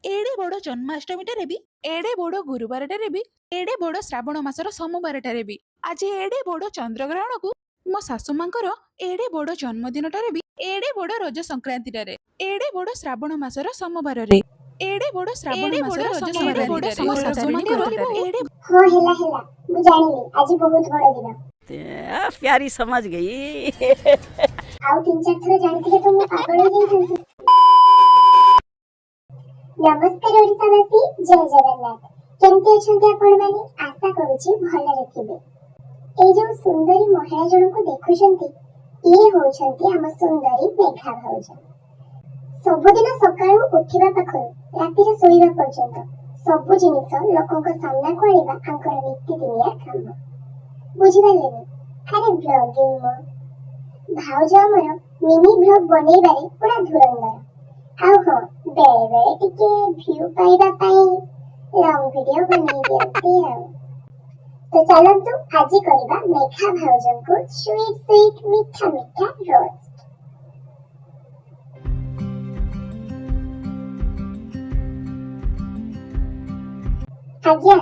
एड़े बड़ जन्माष्टमी भी एड़े बड़ गुरुवार भी एड़े बड़ श्रावण मासर सोमवार भी आज एड़े बड़ चंद्रग्रहण को मो सासु मांकर एड़े बड़ जन्मदिन भी एड़े बड़ रज संक्रांति एड़े बड़ श्रावण मासर सोमवार एड़े बड़ श्रावण मासर संक्रांति मो सासु मांकर एड़े हाँ हेला हेला मु जानिली आज बहुत बड़ दिन प्यारी समझ गई आउ तीन चार थर जानिथिले तो मु पागल हो जाइथंती। नमस्कार ओडिसावासी जय जगन्नाथ केमती अछंती आपण माने आशा करूची भले रखिबे। ए जो सुंदरी महिला जन को देखुछंती ये होछंती हम सुंदरी मेघा भाउज। सबुदिन सकाळु उठिबा पाखरु राति रे सोइबा पर्यंत सब जिनिस लोकक सामना को आनिबा आंकर नीति दिनिया काम बुझिबालेनी। अरे ब्लॉगिंग मो भाउज हमर मिनी ब्लॉग बनेइबारे पूरा धुरंधर आउ हाँ बेले बेले टिके व्यू पाइबा पाई लॉन्ग वीडियो बनै दियंती आउ। तो चलंतु आज करिबा मेघा भाउजन को स्वीट स्वीट मीठा मीठा रोस्ट। आज्ञा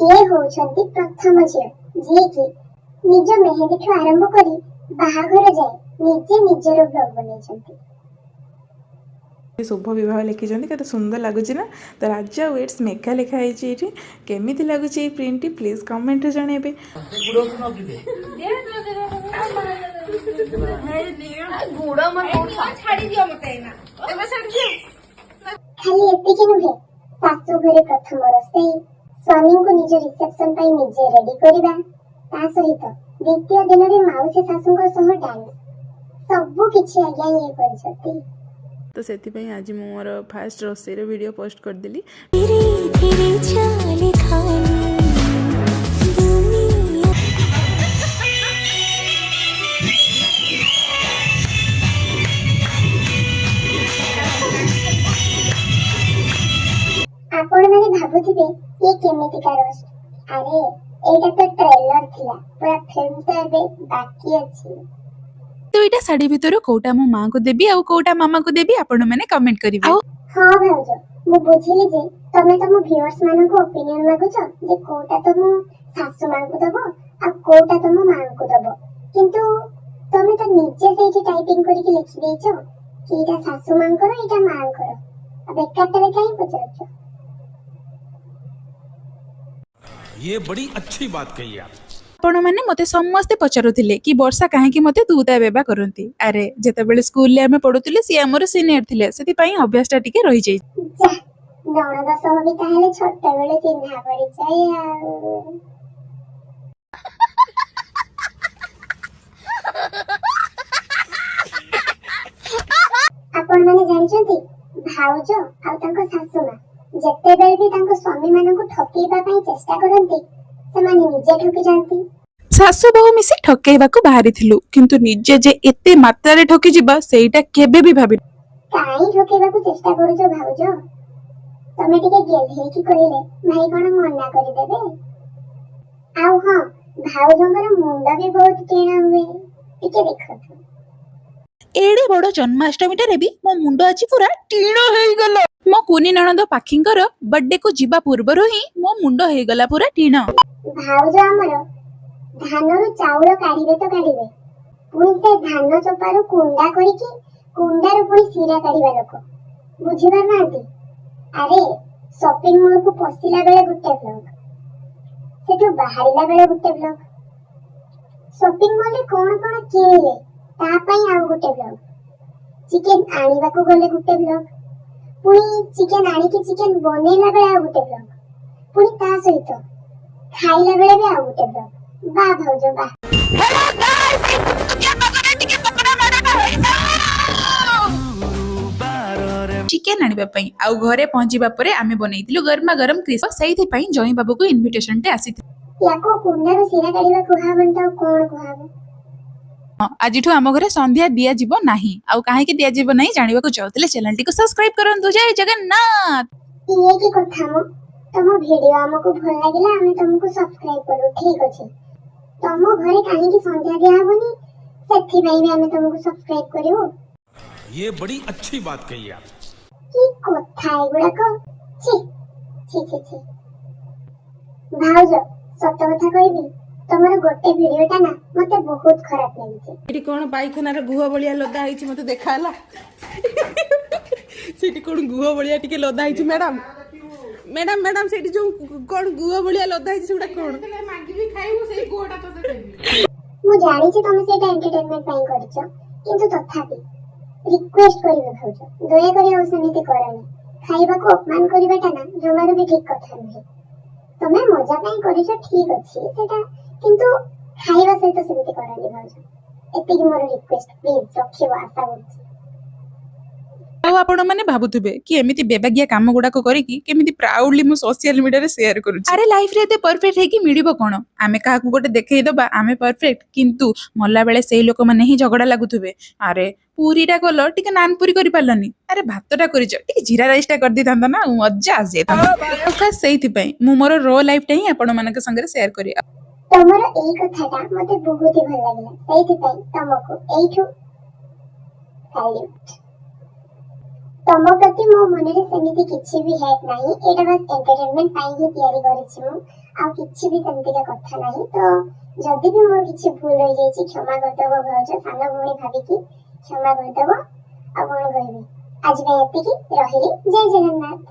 ये होछंती प्रथम झियो जे कि निज मेहंदी ठु आरंभ करी बाहाघर जाए निजे निजर ब्लॉग बनेछंती। शुभ विवाह लिखिं के सुंदर लगुच ना। तो राजा वेट्स मेघा लिखाई ये केमी लगुच प्रिंट प्लीज कमेंट जनइबे। खाली एतिकी नुहे सासु घरे प्रथम रोसई स्वामी को निज रिसेप्शन पाई निजे रेडी करिबा ता सहित द्वितीय दिन रे माउसी सासु को सह डांस सब किछि आज्ञा ये करछती। तो से आज मोर फास्ट रोसई वीडियो पोस्ट कर देली। आपण माने भाबुथिबे ये केमितिका रोस्ट। अरे एटा तो ट्रेलर थिला पूरा फिल्म तो एबे बाकी अछि। तो इटा साड़ी भितर कोटा मो मां को देबी आ कोटा मामा को देबी आपण माने कमेंट करिवे। हां भाउज मु बुझिली जे तमे तम व्यूअर्स मानन को ओपिनियन मागुछ जे कोटा तम सासु मां को दबो आ कोटा तम मां को दबो किंतु तमे तो नीचे से ही टाइपिंग करी के लिखि देछो कि इटा सासु मां को इटा मां को अब एकटरे काई पचरछो। ये बड़ी अच्छी बात कही आप। आपण माने मते समस्ते पचारुथिले कि वर्षा काहे कि मते दूता बेबा करंती। अरे जेते बेले स्कूल ले हमें पढुथिले सी हमर सीनियर थिले सेति पई अभ्यासटा टिके रहि जाई। जा नणद सह भी ताहेले छोट बेले चिन्हा पड़ी जाय आ। आपण माने जानछंती भाउज आ तांको सासु मा जेते बेले भी तांको स्वामी मानन को ठकीबा पई चेष्टा करंती सेमाने निजे ठकी जानती। सासु बहु मिसी ठकेइबा को बाहरी थिलु किंतु निजे जे एते मात्रा रे ठकी जिबा सेइटा केबे भी भाबी काई ठकेबा को चेष्टा करूछो भाउज तमे टिके गेल हे कि कहिले भाई कोन मना करि देबे। आउ हां भाउजंकर मुंड भी बहुत टेणा हुए टिके देखत। एड़े बड़ जन्माष्टमी भी मो मुंड आज पूरा टीण हो गला। मो कुनी नणंद पाखींकर बर्थडे को जिबा पूर्वरु ही मो मुंड हो गला पूरा टीण। भाउज हमर धानरु चाउल काढिबे तो काढिबे पुनी से धान चोपारु कुंडा करिकि कुंडारु पुनी सीरा काढिबा लोक बुझिबार नांती। अरे शॉपिंग मॉल को पसिला बेले गुटे ब्लॉग सेठु बाहरिला बेले गुटे ब्लॉग शॉपिंग मॉल रे कोन कोन किनिले ता पई आउ गुटे ब्लॉग चिकन आनिबा को गले गुटे ब्लॉग पुनी चिकन आनी के चिकन बनेला बेले आउ गुटे ब्लॉग पुनी ता सहित खाइला बेले भी आउ गुटे ब्लॉग। बा भाउज बा। हेलो गाइस ये पकड़ा टिके पकड़ा मारे चिकन आनिबा पई आउ घरे पहुंचीबा परे आमे बनैतिलु गरमा गरम क्रिस्प सेइथि पई जई बाबू को इनविटेशन टे आसीथि। याको कुंडारु सिरा काढिबा कुहाबन त कोन कुहाबो। आजिठु आम घरे संध्या दिया जीवो नाही आउ काहे के दिया जीवो नाही जानिबा को चाहतले चैनल टी को सब्सक्राइब करंतु। जय जगन्नाथ। ये की कथा मो तम वीडियो हमको भल लागिला आमे तुमको सब्सक्राइब करू ठीक अछि। तम घरे काहे की संध्या दिया हबनी सेथि भाई भी आमे तुमको सब्सक्राइब करिवो। ये बड़ी अच्छी बात कही आप। की कथा एगुडा को ছি ছি ছি ছি ଭାଉଜ ସତ କଥା କହିବି ତମର ଗୋଟେ ଭିଡିଓଟା ନା ମତେ ବହୁତ ଖରାପ ଲାଗିଛି। ଏଠି କ'ଣ ପାଇଖାନାର ଗୁହ ଭଳିଆ ଲଦା ହେଇଛି ମତେ ଦେଖା ହେଲା। ସେଠି କ'ଣ ଗୁହ ଭଳିଆ ଟିକେ ଲଦା ହେଇଛି ମ୍ୟାଡାମ ମ୍ୟାଡାମ ମ୍ୟାଡାମ ସେଠି ଯୋଉ କ'ଣ ଗୁହ ଭଳିଆ ଲଦା ହେଇଛି ସେଗୁଡା କ'ଣ? ମୁଁ ଜାଣିଛି ତମେ ସେଇଟା ଏଣ୍ଟରଟେନମେଣ୍ଟ ପାଇଁ କରିଛ କିନ୍ତୁ ତଥାପି ରିକ୍ୱେଷ୍ଟ କରିବି ଭାଉଜ ଦୟାକରି ଆଉ ସେମିତି କରନି। ଖାଇବାକୁ ଅପମାନ କରିବାଟା ନା ଜମାରୁ ବି ଠିକ କଥା ନୁହେଁ। ତମେ ମଜା ପାଇଁ କରିଛ ଠିକ ଅଛି ସେଟା କିନ୍ତୁ ଖାଇବା ସହିତ ସେମିତି କରନି ଭାଉଜ। ଏତିକି ମୋର ରିକ୍ୱେଷ୍ଟ ପ୍ଲିଜ ରଖିବ ଆଶା କରୁଛି। ଆଉ ଆପଣମାନେ ଭାବୁଥିବେ କି ଏମିତି ବେବାଗିଆ କାମ ଗୁଡାକ କରିକି କେମିତି ପ୍ରାଉଡଲି ମୁଁ ସୋସିଆଲ ମିଡିଆରେ ସେୟାର କରୁଛି। ଆରେ ଲାଇଫରେ ଏତେ ପରଫେକ୍ଟ ହେଇକି ମିଳିବ କଣ? ଆମେ କାହାକୁ ଗୋଟେ ଦେଖେଇଦବା ଆମେ ପରଫେକ୍ଟ, କିନ୍ତୁ ମଲା ବେଳେ ସେଇ ଲୋକମାନେ ହିଁ ଝଗଡା ଲାଗୁଥିବେ। ଆରେ ପୁରୀଟା କଲ ଟିକେ ନାନ ପୁରୀ କରିପାରିଲନି, ଆରେ ଭାତଟା କରିଛ ଟିକେ ଜିରା ରାଇସଟା କରିଦେଇଥାନ୍ତ ନା, ମଜା ଆସିଯାଇଥାନ୍ତା। ସେଇଥିପାଇଁ ମୁଁ ମୋର ରୋ ଲାଇଫଟା ହିଁ ଆପଣମାନଙ୍କ ସାଙ୍ଗରେ ସେୟାର କରେ। ତମର ଏଇ କଥାଟା ମତେ ବହୁତ ହି ଭଲ ଲାଗିଲା, ସେଇଥିପାଇଁ ତମକୁ ଏଇଠୁ ସାଲ୍ୟୁଟ। ତମ ପ୍ରତି ମୋ ମନରେ ସେମିତି କିଛି ବି ହେଟ୍ ନାହିଁ, ଏଇଟା ବାସ୍ ଏଣ୍ଟରଟେନମେଣ୍ଟ ପାଇଁ ହିଁ ତିଆରି କରିଛି ମୁଁ, ଆଉ କିଛି ବି ସେମିତିକା କଥା ନାହିଁ। ତ ଯଦି ବି ମୋର କିଛି ଭୁଲ ରହିଯାଇଛି କ୍ଷମା କରିଦେବ ଭାଉଜ, ସାନ ଭଉଣୀ ଭାବିକି କ୍ଷମା କରିଦେବ। ଆଉ କଣ କହିବି, ଆଜି ପାଇଁ ଏତିକି, ରହିଲି, ଜୟ ଜଗନ୍ନାଥ।